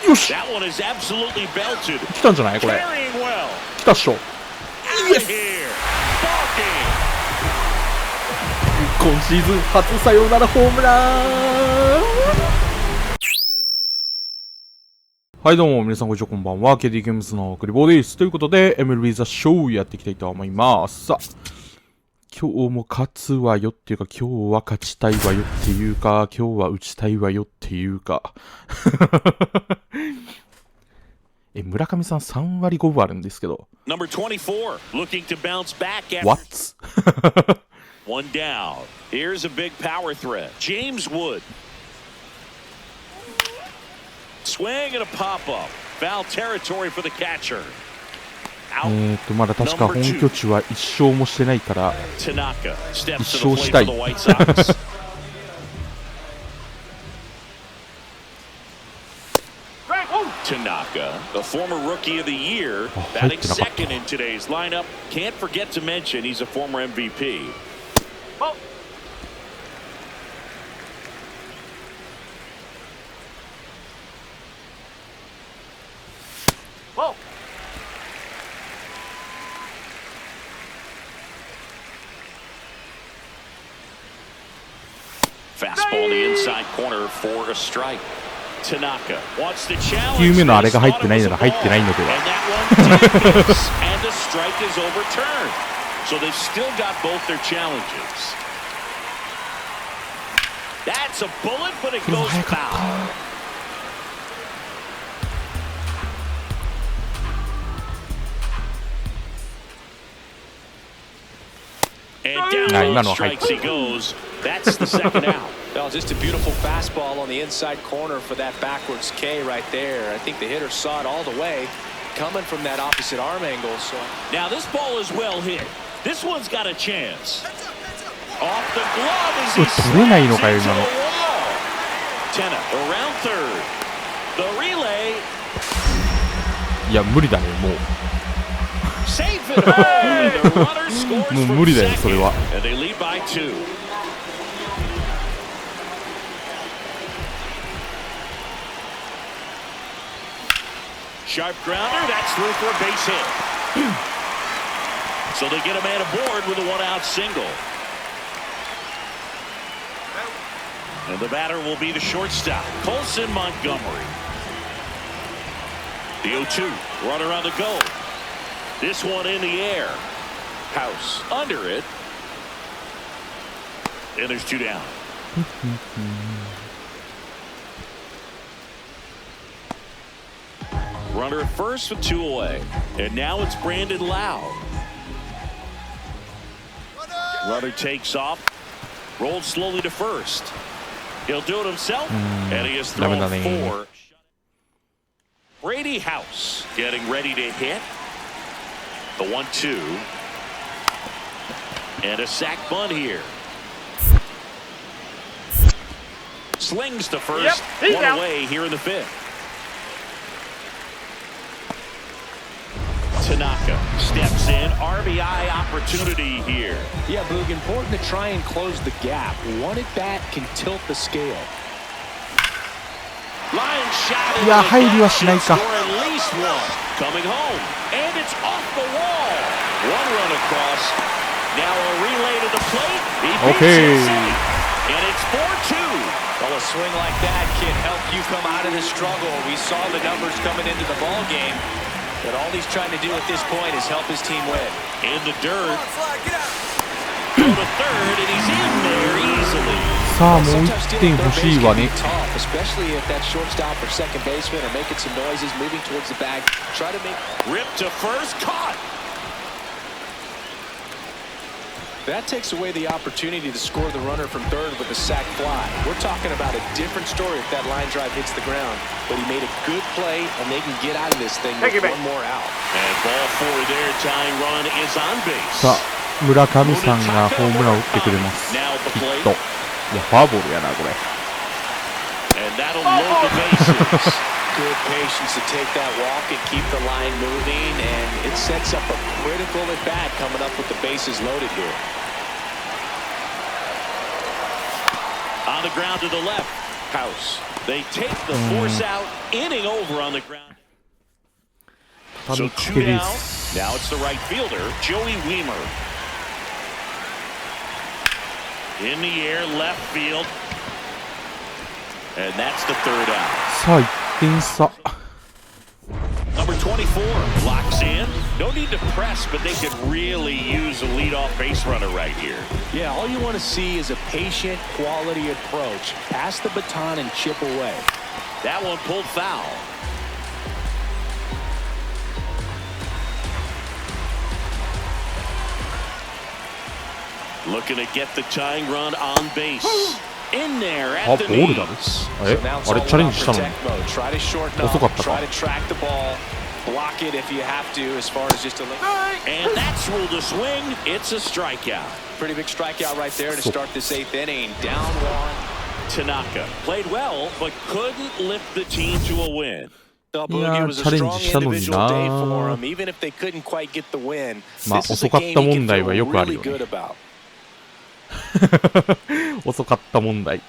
よし、来たんじゃないこれ。来たっしょ。イエス。今シーズン初サヨナラホームラン。はいどうも皆さんこんにちは、こんばんは。KD ゲームズのクリボーです。ということで MLB ザショーやっていきたいと思います。さあ、今日も勝つわよっていうか、今日は勝ちたいわよっていうか、今日は打ちたいわよっていうか村上さん3割5分あるんですけど。What? One down. Here's a big power threat. James Wood. Swing and a pop-up. Foul territory for the catcher. まだ確か本拠地は1勝もしてないから1勝したい。Tanaka, the former rookie of the year, batting second in today's lineup. Can't forget to mention he's a former MVP. Fastball in the inside corner for a strike. Tanaka wants to challenge. 9球目のあれが入ってないなら入ってないのでは。And the strike is overturned. So they've still got both their challenges. That's a bullet, but it goes foul. And down strikes he goes. That's the second out. Well, just a beautiful fastball on the inside corner for that backwards K right there. I think the hitter saw it all the way, coming from that opposite arm angle. So now this ball is well hit. This one's got a chance. Off the glove as he slams into the wall. Tenna around third. The relay. いや無理だねもう。Safe at home. The runner scores from second. And they lead by 2. Sharp grounder, that's through for a base hit. So they get a man aboard with a one-out single. And the batter will be the shortstop, Colson Montgomery. The 0-2, runner on the go. This one in the air. House under it. And there's 2 down. Runner at first with 2 away. And now it's Brandon Lowe. Runner takes off. Rolled slowly to first. He'll do it himself. And he has thrown 4. Brady House getting ready to hit. The 1-2. And a sac bunt here. Slings to first. One away here in the 5th. Tanaka steps in. RBI opportunity here. Yeah, Boog, important to try and close the gap. One at bat can tilt the scale. Line shot. いや入りはしないか。 At least one. Coming home. And it's off the wall. One run across. Now a relay to the plate. Okay. And it's 4-2. Well, a swing like that can help you come out of the struggle. We saw the numbers coming into the ball game. But all he's trying to do at this point is help his team win. In the dirt. Go to third, and he's in there easily. さあもう1点欲しいわね。 Especially if that shortstop or second baseman are making some noises, moving towards the bag. Try to make rip to first, caught. That takes away the opportunity to score the runner from third with a sac fly. We're talking about a different story if that line drive hits the ground. But he made a good play, and they can get out of this thing with one more out. And ball 4 there, tying run is on base. さあ村上さんがホームランを打ってくれます。ヒット。いやフォアボールやなこれ。And that'll load the bases. Good patience to take that walk and keep the line moving, and it sets up a critical at bat coming up with the bases loaded here. On the ground to the left, House They take the force out, inning over on the ground. So 2 down. Now it's the right fielder, Joey Weimer. In the air, left field. And that's the 3rd out. さあ1点差。 Number 24 locks in. No need to press, but they could really use a leadoff base runner right here. Yeah, all you want to see is a patient, quality approach. Pass the baton and chip away. That one pulled foul. Looking to get the tying run on base. In there at the knees. え、あれチャレンジしたのに遅かったか。 Block it if you have to, as far as just a and that's ruled a swing. It's a strikeout. Pretty big strikeout right there to start this 8th inning. Down 1. Tanaka played well, but couldn't lift the team to a win. The Boogie was a strong individual day for him, even if they couldn't quite get the win. This is a game he can feel really good about. 遅かった問題。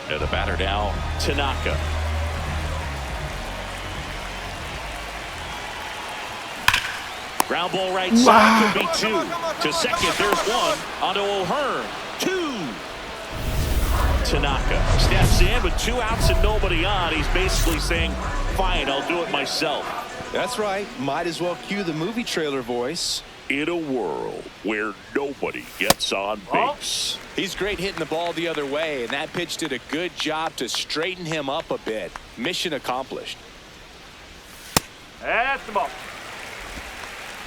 And the batter now, Tanaka. Ground ball right side, could be 2. To second, there's 1. Onto O'Hearn, 2. Tanaka steps in with 2 outs and nobody on. He's basically saying, fine, I'll do it myself. That's right. Might as well cue the movie trailer voice. In a world where nobody gets on base. He's great hitting the ball the other way, and that pitch did a good job to straighten him up a bit. Mission accomplished. That's the ball.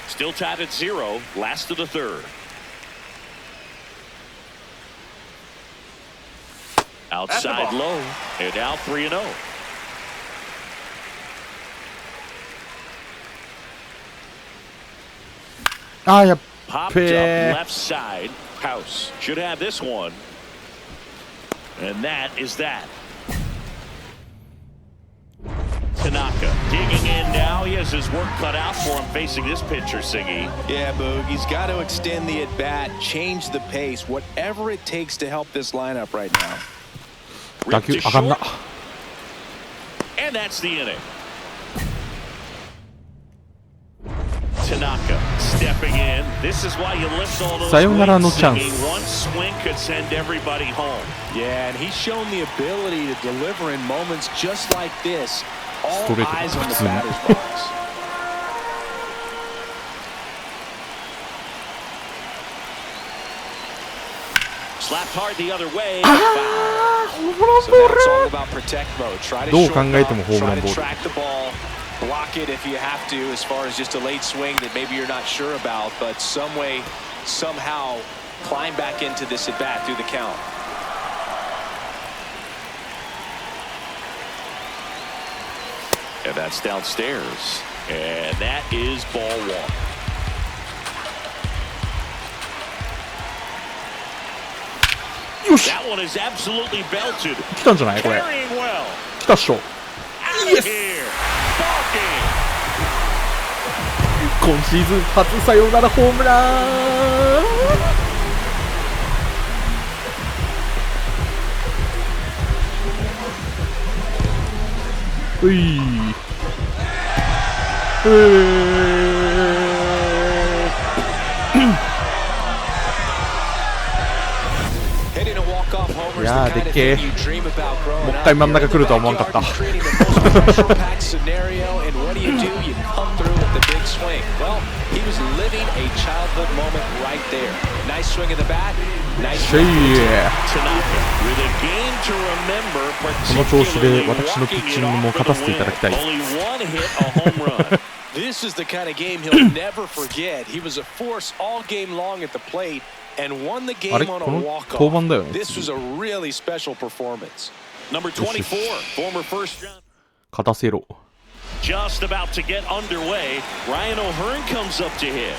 Still tied at 0, last of the 3rd. Outside low, and now 3-0. Popped up left side. House should have this one. And that is that. Tanaka digging in now. He has his work cut out for him facing this pitcher, Siggy. Yeah, Boog. He's got to extend the at-bat, change the pace, whatever it takes to help this lineup right now. Ripped to short. And that's the inning. Tanaka stepping in. This is why you lift all those wings. One swing could send everybody home. Yeah, and he's shown the ability to deliver in moments just like this. All eyes on the batter's box. Slapped hard the other way. So now it's all about protect mode. Try to short up, try to track the ball. Block it if you have to, as far as just a late swing that maybe you're not sure about, but some way, somehow climb back into this at bat through the count. And that's downstairs. And that is ball 1. That one is absolutely belted. 来たんじゃないこれ。 well. 来たっしょ。イエス。今シーズン初サヨナラホームラン。うい。いやーでっけえ。もう一回真ん中来るとは思わんかった。この調子で私のピッチングも勝たせていただきたい。This is the kind of game he'll never forget. He was a force all game long at the plate and won the game on a walk-off. This was a really special performance. Number 24, former first round. 勝たせろ。 Just about to get underway. Ryan O'Hearn comes up to hit.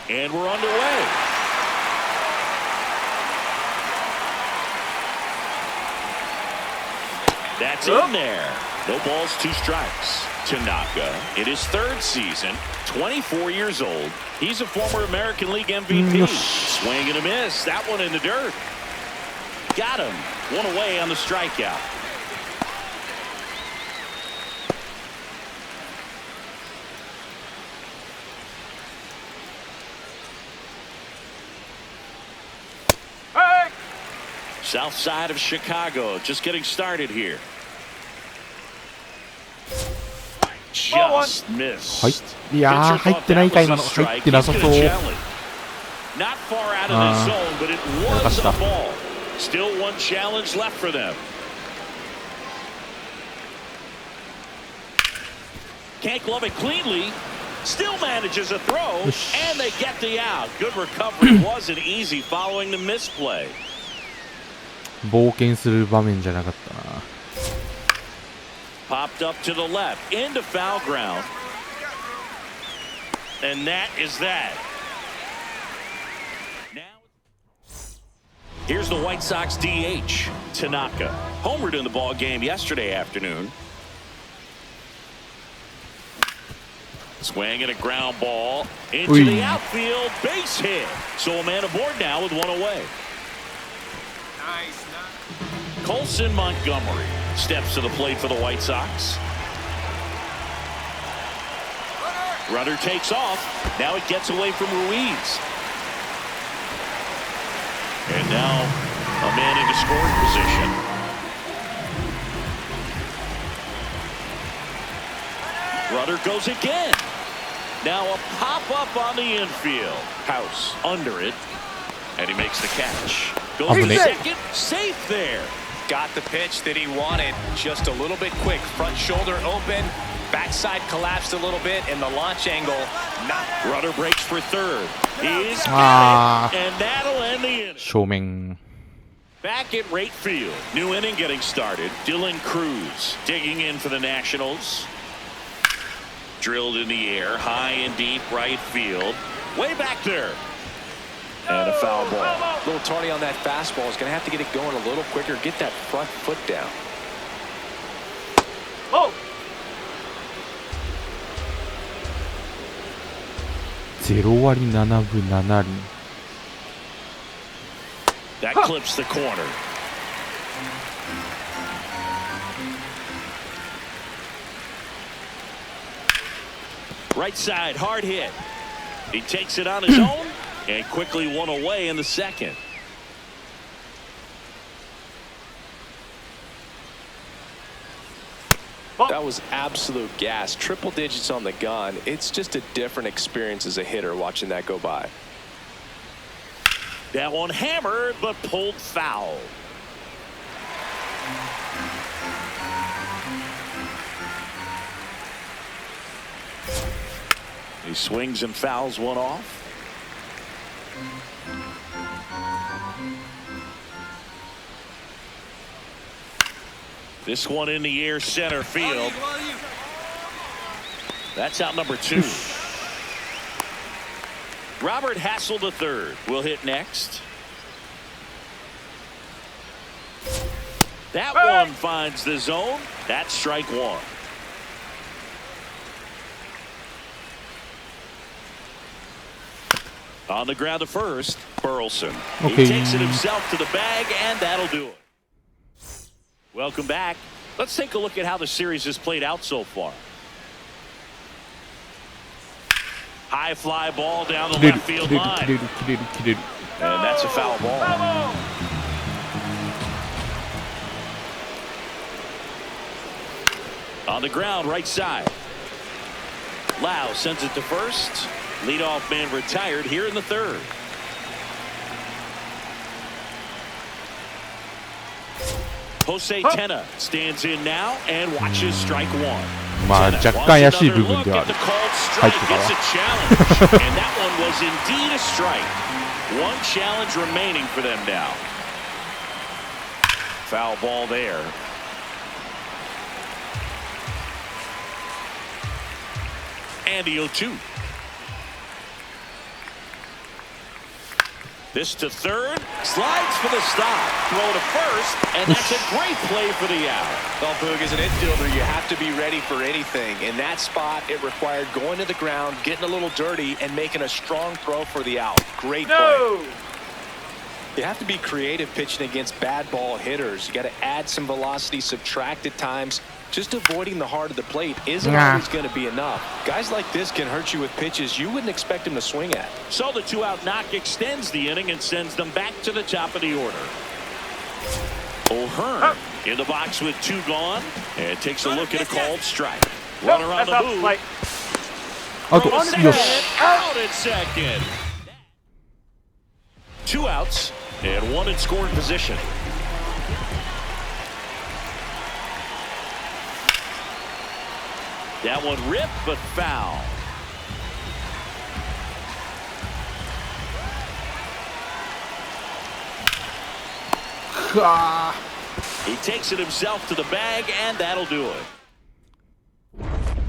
And we're underway. That's in there. No balls, 2 strikes. Tanaka, in his 3rd season, 24 years old. He's a former American League MVP. Swing and a miss. That one in the dirt. Got him. One away on the strikeout. South side of Chicago, just getting started here. Just missed. はい。いやー、入ってないか、今の。入ってなさそう。 Not far out of the zone, but it was a ball. Still one challenge left for them. Can't glove it cleanly. Still manages a throw, and they get the out. Good recovery. Wasn't easy following the misplay. 冒険する場面じゃなかったな。 Popped up to the left into foul ground, and that is that. Now here's the White Sox DH Tanaka, homered in the ball game yesterday afternoon. Swing and a ground ball into the outfield, base hit. So a man aboard now with one away. Colson Montgomery steps to the plate for the White Sox. Runner takes off. Now it gets away from Ruiz. And now a man into scoring position. Runner goes again. Now a pop-up on the infield. House under it. And he makes the catch. Goes to second. Safe there. Got the pitch that he wanted. Just a little bit quick. Front shoulder open. Backside collapsed a little bit. And the launch angle not. Runner breaks for third. He's got it. And that'll end the inning. 正面。 Back at right field. New inning getting started. Dylan Cruz digging in for the Nationals. Drilled in the air. High and deep right field. Way back there. And a foul ball. A little tardy on that fastball. Is going to have to get it going a little quicker. Get that front foot down. Oh! 0割7分7厘。 That clips the corner. Right side, hard hit. He takes it on his own and quickly one away in the second. That was absolute gas. Triple digits on the gun. It's just a different experience as a hitter watching that go by. That one hammered but pulled foul. He swings and fouls one off. This one in the air, center field. That's out number 2. Robert Hassel III will hit next. That one finds the zone. That's strike 1. On the ground to first, Burleson. Okay. He takes it himself to the bag, and that'll do it. Welcome back. Let's take a look at how the series has played out so far. High fly ball down the left field line. And that's a foul ball. On the ground, right side. Lau sends it to first. Leadoff man retired here in the third. Jose Tena stands in now and watches strike 1. まあ若干怪しい部分ではある。入ってたわ。 And that one was indeed a strike. One challenge remaining for them now. Foul ball there. And the 0-2. This to third, slides for the stop, throw to first, and that's a great play for the out. Well, Boog, as an infielder, you have to be ready for anything. In that spot, it required going to the ground, getting a little dirty, and making a strong throw for the out. Great play. You have to be creative pitching against bad ball hitters. You got to add some velocity, subtract at times. Just avoiding the heart of the plate isn't always going to be enough. Guys like this can hurt you with pitches you wouldn't expect them to swing at. So the 2-out knock extends the inning and sends them back to the top of the order. O'Hearn in the box with 2 gone and takes a look at a called strike. Runner on the move. あと、よし。 Out at second. 2 outs and 1 in scoring position. That one ripped but foul. He takes it himself to the bag, and that'll do it.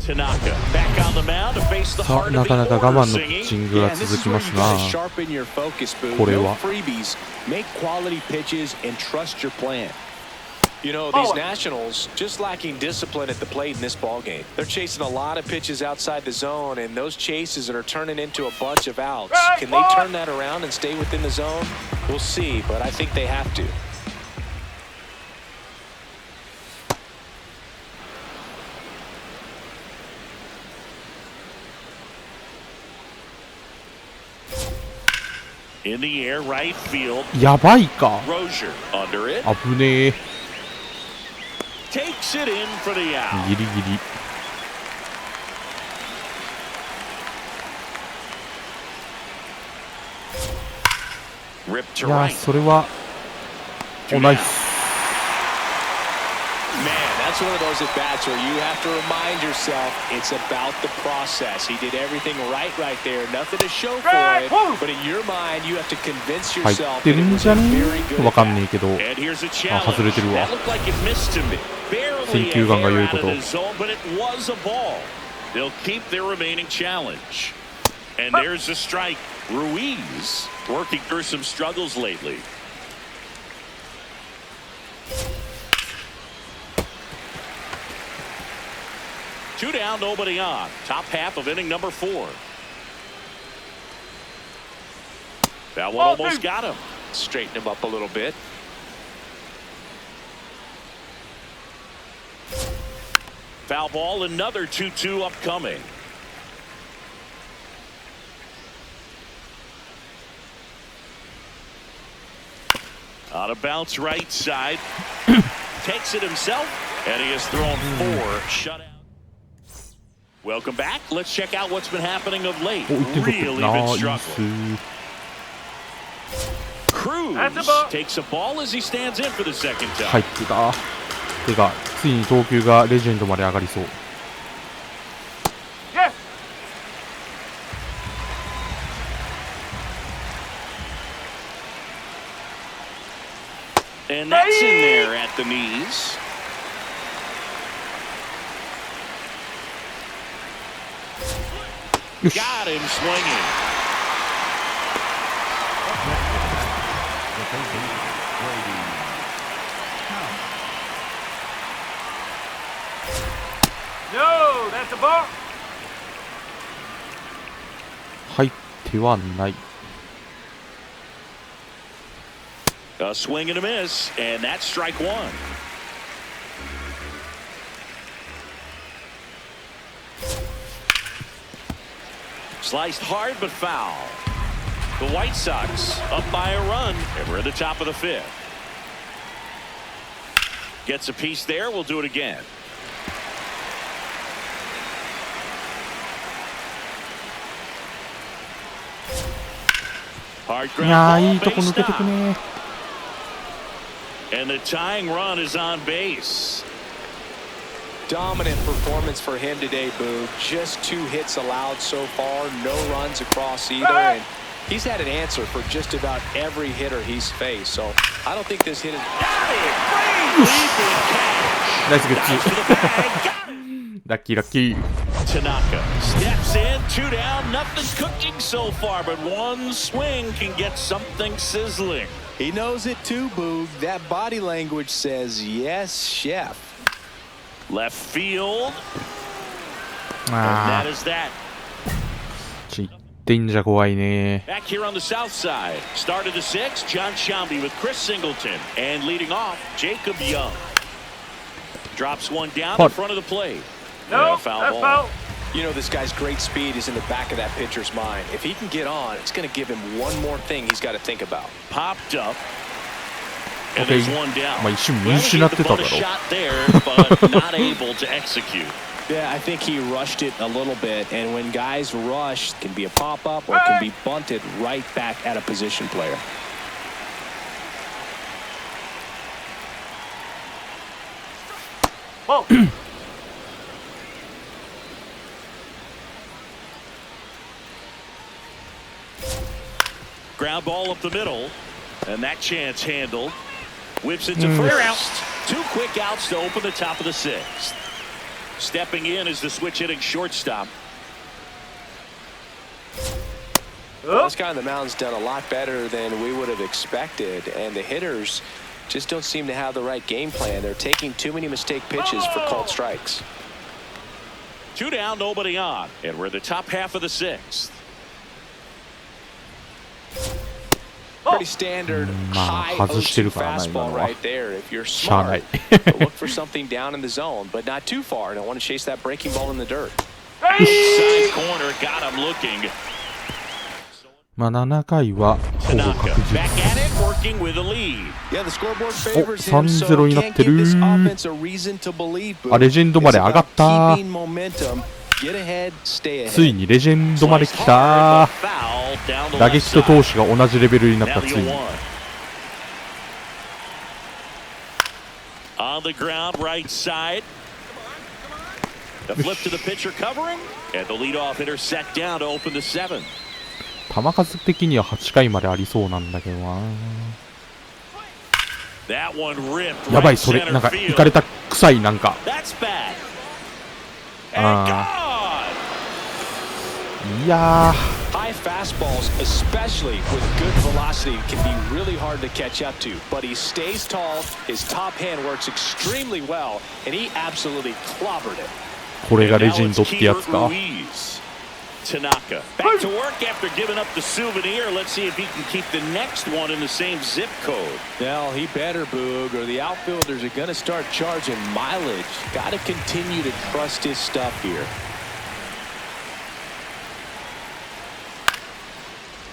Tanaka back on the mound to face the さあ、 heart な of かな the か我 order 慢のピッ singing. チングが Yeah, and this 続 is き where ま you す gotta な。 sharpen your focus, Boo. これ No は freebies. Make quality pitches and trust your plan. You know, these Nationals just lacking discipline at the plate in this ball game. They're chasing a lot of pitches outside the zone, and those chases are turning into a bunch of outs. Can they turn that around and stay within the zone? We'll see, but I think they have to. In the air, right field. やばいか。 Rozier under it. 危ねえ。 Takes it in for the out. ギリギリ。 Ripped い to やー、 right. それは、おナイス。 Man, that's one of those at bats where you have to remind yourself it's about the process. He did everything right there. Nothing to show for it, but in your mind, you have to convince 入 yourself って that る it ん was じゃ a ね very good えわかん at ねえけど。 And here's a あ、 challenge. 外れてるわ。 That looked like it missed to me. Barely 選 a 球眼が hair 良い out こ of と。 the zone, but it was a ball. They'll keep their remaining challenge. And there's a strike. Ruiz working through some struggles lately. Two down, nobody on. Top half of inning number 4. That one almost got him. Straighten him up a little bit. Foul ball, another 2-2 upcoming. On a bounce right side. Takes it himself, and he has thrown 4 shutout. Welcome back. Let's check out what's been happening of late. お、1点取ってる。 Really ナ been イ struggling. ス。 Cruz takes a ball as he stands in for the second 入 time. ってた。てか、ついに投球がレジェンドまで上がりそう。 And that's in there at the knees. Got him swinging. No, that's a ball. 入ってはない。 A swing and a miss, and that's strike 1. Sliced hard but foul. The White Sox up by a run, and we're at the top of the 5th. Gets a piece there. We'll do it again. Hard いやー、 ground いい ball, とこ base 抜けてく stop. ね。 And the tying run is on base. Dominant performance for him today, Boo. Just 2 hits allowed so far, no runs across either, and he's had an answer for just about every hitter he's faced. So I don't think this hit is. Got it! Great leaping catch. ナイスゲッ Dives ツ for the bag. Got it. ラッキーラッキー。 Tanaka steps in, 2 down, nothing's cooking so far, but one swing can get something sizzling. He knows it too, Boo. That body language says yes, chef. Left field, and あ that is that. ー、1ってんじゃ怖いね。 Back here on the south side. Started the sixth. John Shambi with Chris Singleton. And leading off, Jacob Young. Drops one down in front of the plate. No, Foul that's ball. foul. You know, this guy's great speed is in the back of that pitcher's mind. If he can get on, it's going to give him one more thing he's got to think about. Popped up. And Okay. there's one down. まあ一瞬見失ってただろ。 Well, he gave the butt a shot there, but not able to execute. Yeah, I think he rushed it a little bit, and when guys rush, it can be a pop-up or it can be bunted right back at a position player. Ball. Ground ball up the middle, and that chance handled. Whips it to first. 2 quick outs to open the top of the sixth. Stepping in is the switch-hitting shortstop. Well, this guy on the mound's done a lot better than we would have expected, and the hitters just don't seem to have the right game plan. They're taking too many mistake pitches for called strikes. 2 down, nobody on, and we're the top half of the sixth. Pretty standard high 外して 0-2 るからな、今 fastball のは。 right there. If you're しゃあな smart, い。 look for something down in the zone, but not too far. Don't want to chase that breaking ball in the dirt. Side corner, got him looking. まあ7回はほぼ Tanaka 確 back 実。 at it, working with a lead. Yeah, the scoreboard favors him, 3-0 so になっ can't てる。 give this offense a reason to believe. あ、レジェンドまで上がった。 Keeping momentum, get ahead, stay ahead. ついにレジェンドまで来た。 Foul down the 打 left 撃と side. 投手が同じレベルになっ Now た。 the ついに。 0-1. On the ground, right side. The flip to the pitcher covering, and the leadoff hitter set down to open the seventh. 球数的には8回までありそうなんだけどな。 That one ripped やばい、 right それ、 center なんか、 field. いかれた臭い、なんか。 That's bad. And gone. いや High fastballs, especially with good velocity, can be really hard to catch up to. But he stays tall, his top hand works extremely well, and he absolutely clobbered it. ー、これが And レ now ジェンド it's ってやつ Keeper か。 Ruiz. Tanaka back to work after giving up the souvenir. Let's see if he can keep the next one in the same zip code. Well, he better, Boog, or the outfielders are going to start charging mileage. Got to continue to trust his stuff here.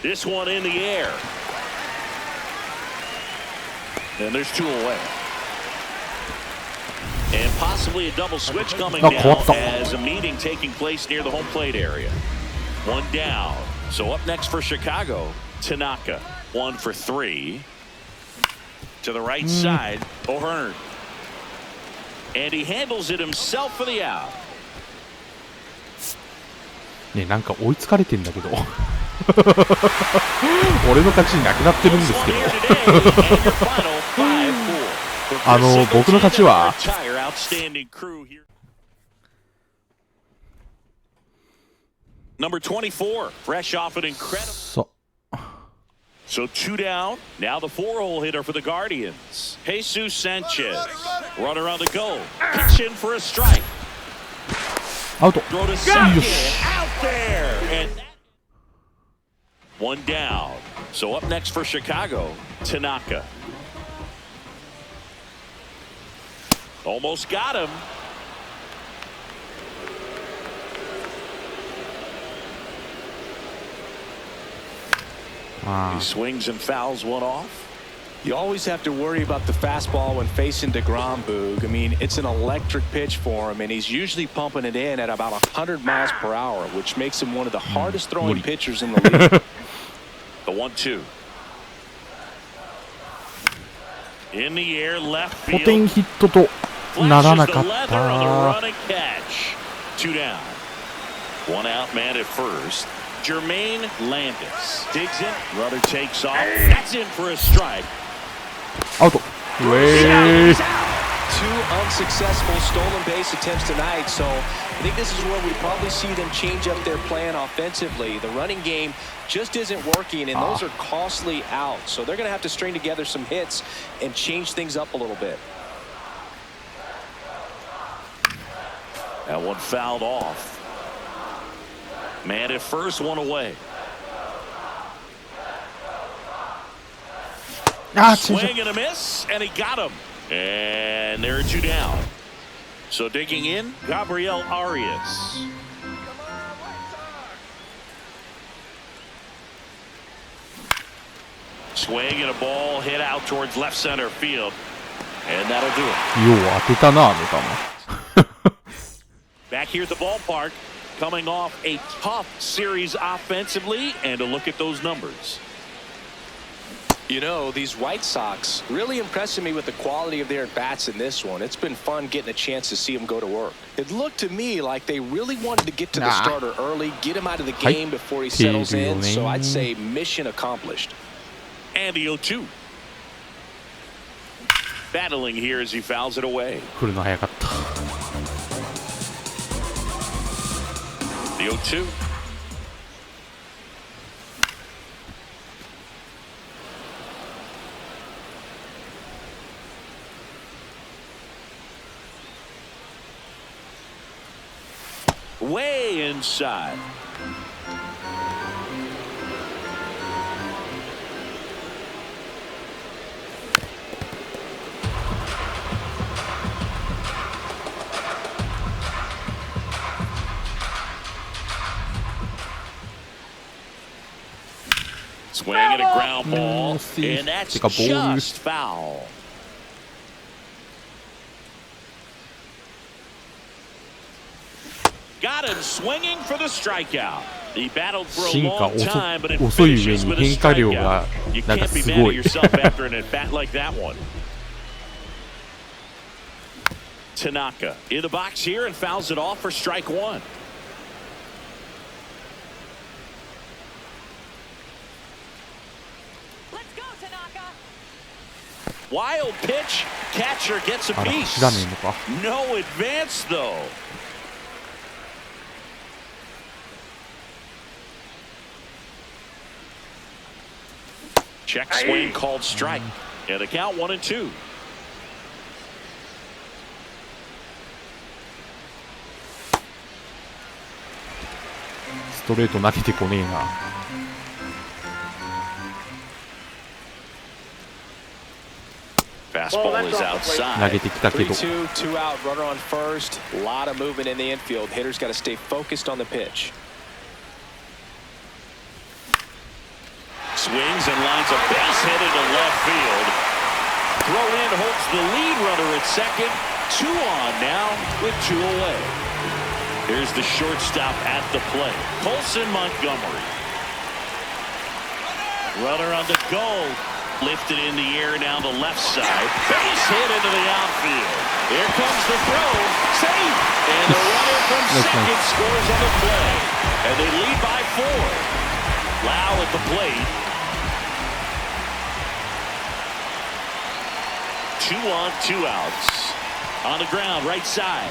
This one in the air. And there's 2 away. And possibly a double switch coming Oh, now what the- as a meeting taking place near the home plate area. 1 down. So up next for Chicago, Tanaka. 1 for 3. To the right side, O'Hearn. And he handles it himself for the out. ね、なんか追いつかれてんだけど。俺の勝ちになくなってるんですけど。僕の勝ちは、Number 24, fresh off an incredible. そう。 So 2 down. Now the 4-hole hitter for the Guardians. Jesus Sanchez. Runner on the go. Pitch in for a strike. アウト。 Throw to よ second. し。 Out there. And 1 down. So up next for Chicago, Tanaka. Almost got him. He swings and fouls one off. You always have to worry about the fastball when facing DeGrom, Boog. I mean, it's an electric pitch for him, and he's usually pumping it in at about 100 miles per hour, which makes him one of the hardest throwing pitchers in the league. The 1-2. In the air, left ポ field. テンヒットとならな Flashes か the っ leather on the た。 run and catch. 2 down. 1 out man at first. Jermaine Landis digs in. Runner takes off. That's in for a strike. アウト。ウェーイ。 Two unsuccessful stolen base attempts tonight, so I think this is where we probably see them change up their plan offensively. The running game just isn't working, and those are costly outs. So they're going to have to string together some hits and change things up a little bit. That one fouled off. Man at first, 1 away. あー、チェンジアッ Swing and a miss, and he got him. And there are two down. So digging in, Gabriel Arias. Swing and a ball hit out towards left center field. And that'll do it. プ。よう当てたな、あの球。Back here at the ballpark, coming off a tough series offensively, and a look at those numbers. You know, these White Sox really impressing me with the quality of their at-bats in this one. It's been fun getting a chance to see them go to work. It looked to me like they really wanted to get to the starter early, get him out of the game before he settles in, so I'd say mission accomplished. And the 0-2. Battling here as he fouls it away. 来るの早かった。The 0-2. Way inside. Swing and a ground ball, and that's just foul. Got him swinging for the strikeout. He battled for a long time, but it finishes with a strikeout. You can't be mad at yourself after an at-bat like that one. Tanaka in the box here and fouls it off for strike one. Let's go, Tanaka. Wild pitch. Catcher gets a あら、 piece. 知らねえのか。 No advance, though. Check swing called strike. And the count 1-2. ストレート投げてこねえな。Fastball is outside. 投げてきたけど。 3-2, 2 out, runner on first. A lot of movement in the infield. Hitters got to stay focused on the pitch. Swings and lines a base hit into left field. Throw in holds the lead runner at second. 2 on now with 2 away. Here's the shortstop at the plate. Colson Montgomery. Runner on the go. Lifted in the air down the left side. Base hit into the outfield. Here comes the throw. Safe. And the runner from second scores on the play. And they lead by 4. Lau at the plate. 2 on, 2 outs. On the ground, right side.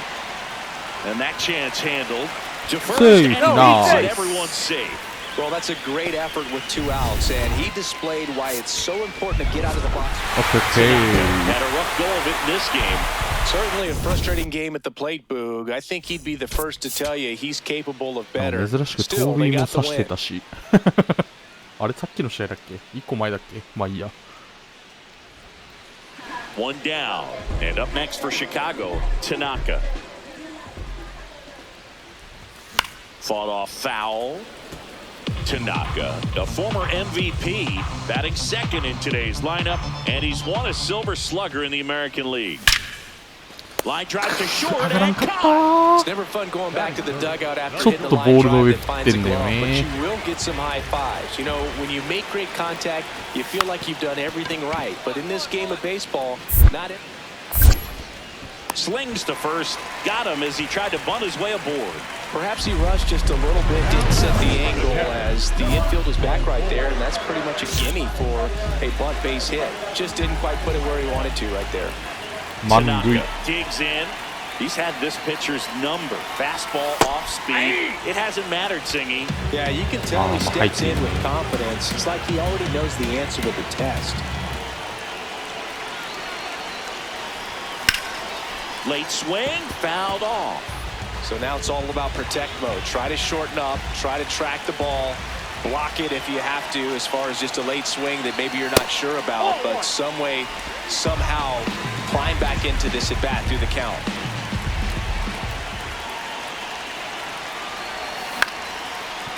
And that chance handled. To first and Nice. everyone's safe. Well, that's a great effort with 2 outs, and he displayed why it's so important to get out of the box. Okay. Had a rough go of it in this game. Certainly a frustrating game at the plate, Boog. I think he'd be the first to tell you he's capable of better. 珍しく Still, 盗 they 塁も got the 刺して win. たし。あれさっきの試合だっけ ?1 個前だっけまあいいや。1 down. And up next for Chicago, Tanaka. Fought off foul. Tanaka, a former MVP, batting second in today's lineup, and he's won a Silver Slugger in the American League. Line drive to short and caught. It's never fun going back to the dugout after ちょっ hitting the と line ボールの drive 上 that 振っ finds て a んだよ glove, but ね。 you will get some high fives. You know, when you make great contact, you feel like you've done everything right. But in this game of baseball, not it. Slings to first, got him as he tried to bunt his way aboard. Perhaps he rushed just a little bit, didn't set the angle as the infield was back right there, and that's pretty much a gimme for a bunt base hit. Just didn't quite put it where he wanted to right there. 満塁。 Tanaka digs in. He's had this pitcher's number. Fastball off speed. It hasn't mattered, Singy. Yeah, you can tell he steps in with confidence. It's like he already knows the answer to the test. Late swing, fouled off. So now it's all about protect mode. Try to shorten up, try to track the ball, block it if you have to, as far as just a late swing that maybe you're not sure about, but some way, somehow climb back into this at bat through the count.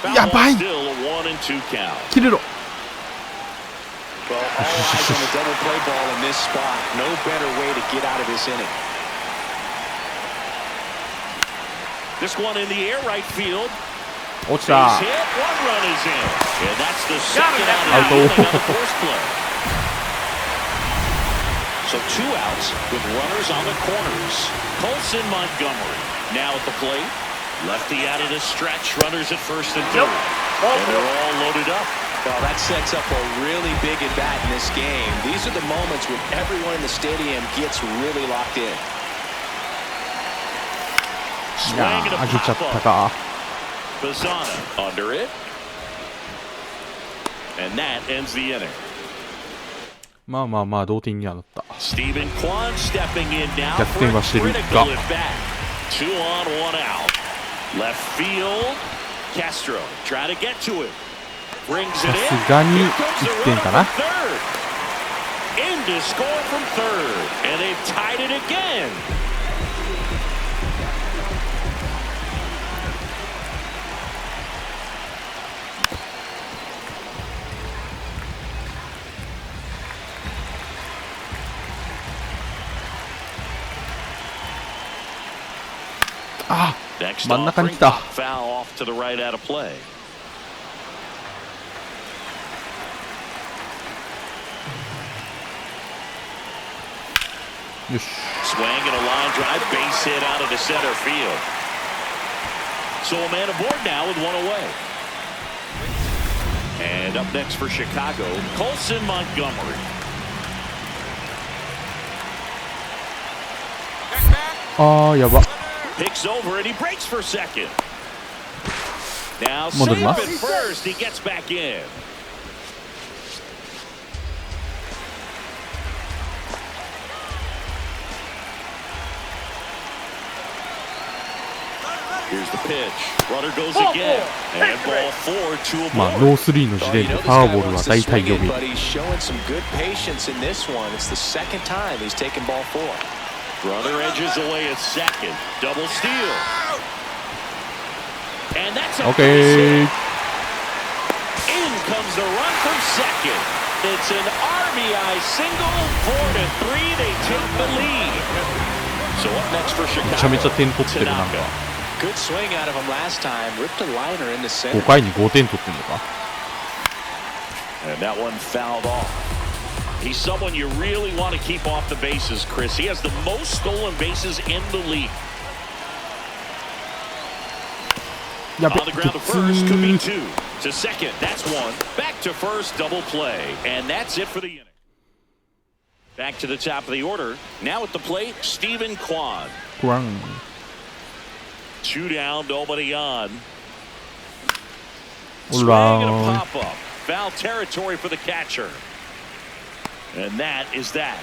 Yabai! Still a 1-2 count. 切れろ。 Well, all eyes on the double play ball in this spot. No better way to get out of this inning. This one in the air, right field. 落ちた。 Base hit, 1 run is in. And that's the second out of the inning on the first play. So 2 outs with runners on the corners. Colson Montgomery now at the plate. Lefty out of the stretch, runners at first and third. And they're all loaded up. Well, that sets up a really big at bat in this game. These are the moments when everyone in the stadium gets really locked in. いやー、上げちゃったか。 Bazana under it. And that ends the inning. まあまあまあ、同点にはなった。 Steven Kwan stepping in now 逆転 for は a してる critical が。 at bat. 2 on, 1 out. Left field. Castro try to get to it. Brings it さ in. すがに Here comes the 1点 run かな。 from third. In to score from third. And they've tied it again. あ、 Next 真ん中に offering, 来た。 foul off to the right out of play. Swing and a line drive, base hit out of the center field. So a man aboard now with 1 away. And up next for Chicago, Colson Montgomery. あー、やば。 Picks over and he breaks for second. Now 戻 safe りま at す。 first, he gets back in. Here's the pitch. Runner goes again. And ball 4, 2 まあ、 aboard. ノースリーの時点でフォアボールは大体読める。 But he's showing some good patience in this one. It's the second time he's taken ball 4. Runner edges away at second. Double steal. And that's a OK。 base hit. In comes the run from second. It's an RBI single. 4-3. They take the lead. So up next for めちゃめちゃ Chicago. 点取ってるなんか。 Good swing out of him last time. Ripped a liner in the 5 center. 回に5点取ってんのか。 And that one fouled off. He's someone you really want to keep off the bases, Chris. He has the most stolen bases in the league. やべ、 On the き ground to つ first, could be ー。 2. To second, that's 1. Back to first, double play. And that's it for the inning. Back to the top of the order. Now at the plate, Steven Kwan. クワン。 2 down, nobody on. オ Swing ラ and a ー。 pop-up. Foul territory for the catcher. And that is that.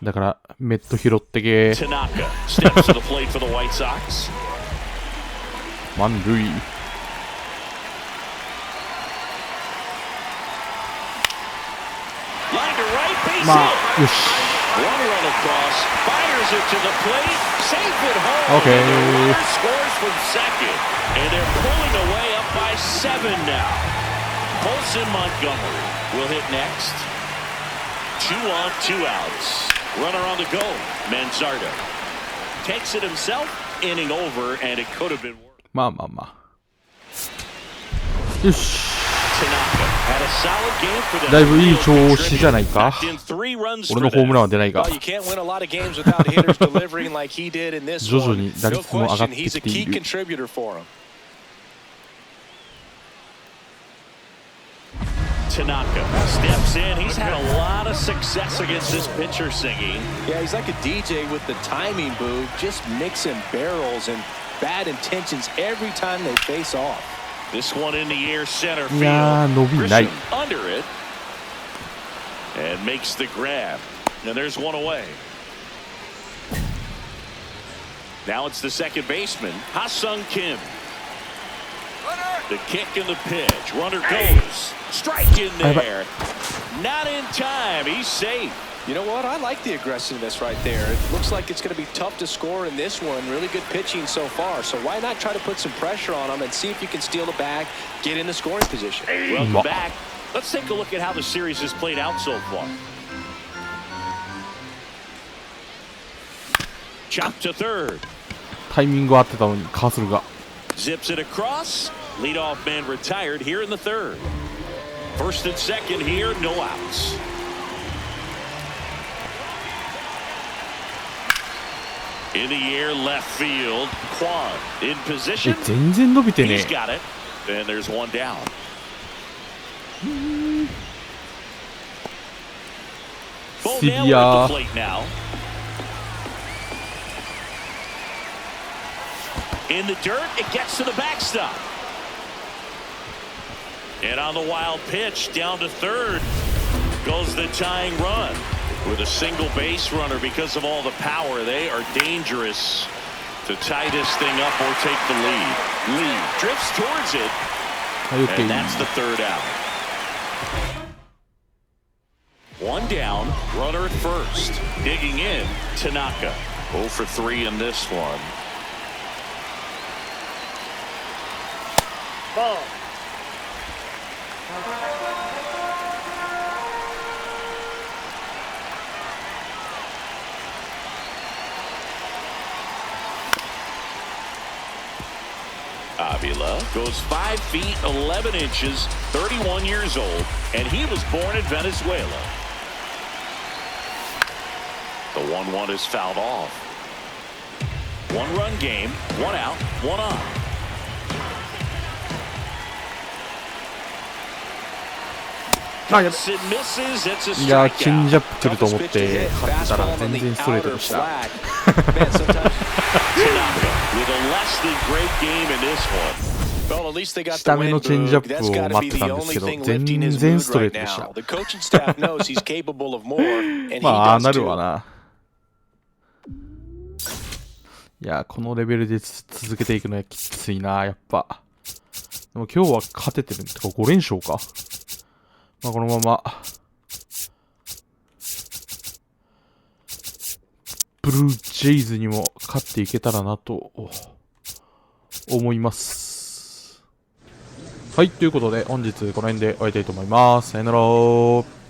だから、メット拾ってけ。 Tanaka steps to the plate for the White Sox. 満塁。 Line to right, base ま hit. あ、よし。 One run across, fires it to the plate, safe at home. Okay. And the runner scores from second, and they're pulling away up by 7 now. Colson Montgomery will hit next. 2 on, 2 outs. Runner on the go. Manzardo takes it himself. Inning over, and it could have been worse. まあまあまあ。よし。 Tanaka had a solid game for them. だいぶいい調子じゃないか。 Knocked in 3 runs 俺 for のホーム them. ランは出ないが Well,。you can't win a lot of games without hitters delivering like he did in this 徐々 one. に打 No 率も上がっ question, て he's a きてい key る。 contributor for him. Tanaka steps in. He's had a lot of success against this pitcher singing. Yeah, he's like a DJ with the timing booth, just mixing barrels and bad intentions every time they face off. This one in the air center いやー、 field. 伸びない。 Grisham under it. And makes the grab. And there's one away. Now it's the second baseman, Ha-Sung Kim. The kick and the pitch. Runner goes. Strike in there. Not in time. He's safe. You know what? I like the aggressiveness right there. It looks like it's going to be tough to score in this one. Really good pitching so far. So why not try to put some pressure on him and see if you can steal the bag, get in the scoring position. Welcome back. Let's take a look at how the series has played out so far. Chop to third. タイミングは合ってたのにカーソルが。 Zips it across. Leadoff man retired here in the third. First and second here, no outs. In the air, left field. Quan in position. 全然伸びてね He's got it. And there's one down. Full nail at the plate now. In the dirt, it gets to the backstop. And on the wild pitch, down to third, goes the tying run. With a single base runner, because of all the power, they are dangerous to tie this thing up or take the lead. Lee drifts towards it, and that's the third out. One down, runner at first. Digging in, Tanaka. 0 for 3 in this one. Ball. Avila goes 5 feet 11 inches, 31 years old, and he was born in Venezuela. The 1-1 is fouled off. 1-run game, 1 out, 1 on. Cuts and misses. It's a いやチェン strikeout. ジアップ来ると思って買ったら全然ストレートでした。 Tanaka with a less than great game in this one. Well, at least they got 下 the 目 win, のチェンジアッ Boog. プ That's を got to 待っ be てた the んです only けど thing 全 lifting his 然ス mood トレー right トでした now. The coaching staff knows he's capable of more, and he まあああ does なる too. わな。いやこのレベルで続けていくのはきついなやっぱ。でも今日は勝ててるんとか5連勝か。まあこのままブルージェイズにも勝っていけたらなと思います。はい、ということで本日この辺で終わりたいと思います。さよなら。